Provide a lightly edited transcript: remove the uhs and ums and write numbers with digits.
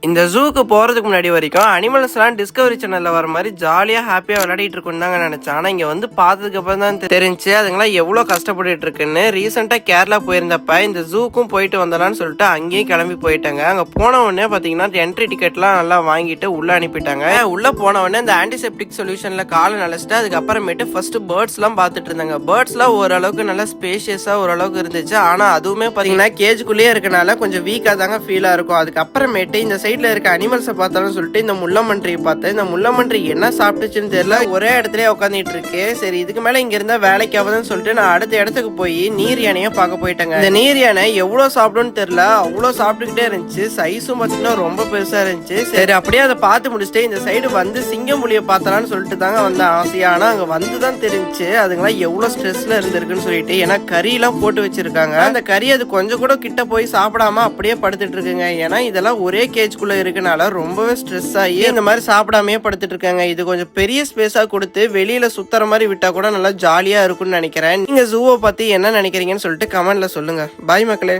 இந்த ஜூக்கு போறதுக்கு முன்னாடி வரைக்கும் அனிமல்ஸ்லாம் டிஸ்கவரி சேனல்ல வர மாதிரி ஜாலியா ஹாப்பியா விளையாடிட்டு இருக்குன்னு தாங்க நினைச்சேன். ஆனா இங்க வந்து பார்த்ததுக்கு அப்புறம் தான் தெரிஞ்சு அதுங்களாம் எவ்வளவு கஷ்டப்பட்டு இருக்குன்னு. ரீசெண்டா கேரளா போயிருந்தப்ப இந்த ஜூக்கும் போயிட்டு வந்தலாம்னு சொல்லிட்டு அங்கேயும் கிளம்பி போயிட்டாங்க. அங்க போன உடனே பாத்தீங்கன்னா என்ட்ரி டிக்கெட்லாம் நல்லா வாங்கிட்டு உள்ள அனுப்பிட்டாங்க. உள்ள போன உடனே இந்த ஆன்டிசெப்டிக் சொல்யூஷன்ல காலை நினைச்சிட்டு அதுக்கப்புறமேட்டு ஃபர்ஸ்ட் பேர்ட்ஸ் எல்லாம் பாத்துட்டு இருந்தாங்க. பேர்ட்ஸ் எல்லாம் ஓரளவுக்கு நல்லா ஸ்பேஷியஸா ஓரளவுக்கு இருந்துச்சு. ஆனா அதுவுமே பாத்தீங்கன்னா கேஜுக்குள்ளேயே இருக்கனால கொஞ்சம் வீக்கா தாங்க ஃபீலா இருக்கும். அதுக்கப்புறமேட்டு இந்த சைட்ல இருக்க அனிமல்ஸை பார்த்தாலும் சொல்லிட்டு இந்த முள்ளமன்றியை பார்த்தேன். இந்த முள்ளமன்றி என்ன சாப்பிட்டுச்சுன்னு தெரியல, ஒரே இடத்துல உட்காந்துட்டு இருக்கு. சரி இதுக்கு மேல இங்க இருந்தா வேலைக்கு ஆகுதுன்னு சொல்லிட்டு நான் அடுத்த இடத்துக்கு போய் நீர் யானையை பார்க்க போயிட்டேங்க. இந்த நீர் யானை எவ்வளவு சாப்பிடும்னு தெரியல, அவ்வளவு சாப்பிட்டுக்கிட்டே இருந்துச்சு. சைஸும் பார்த்தீங்கன்னா ரொம்ப பெருசா இருந்துச்சு. சரி அப்படியே அதை பார்த்து முடிச்சுட்டு இந்த சைடு வந்து சிங்கம் புலியை பார்த்தலான்னு சொல்லிட்டு தாங்க வந்த ஆசையா. ஆனா அங்க வந்துதான் தெரிஞ்சு அதுங்களாம் எவ்வளவு ஸ்ட்ரெஸ்ல இருந்திருக்குன்னு சொல்லிட்டு. ஏன்னா கறி எல்லாம் போட்டு வச்சிருக்காங்க. அந்த கறி அது கொஞ்சம் கூட கிட்ட போய் சாப்பிடாம அப்படியே படுத்துட்டு இருக்குங்க. ஏன்னா இதெல்லாம் ஒரே கேஜ் இருக்கனால ரொம்பவே ஸ்ட்ரெஸ் ஆகி இந்த மாதிரி சாப்பிடாமே படுத்துட்டு இருக்காங்க. இது கொஞ்சம் பெரிய ஸ்பேஸா கொடுத்து வெளியில சுத்துற மாதிரி விட்டா கூட நல்லா ஜாலியா இருக்கும்னு நினைக்கிறேன். நீங்க ஜூவை பத்தி என்ன நினைக்கிறீங்கன்னு சொல்லிட்டு கமெண்ட்ல சொல்லுங்க. பாய் மக்களே.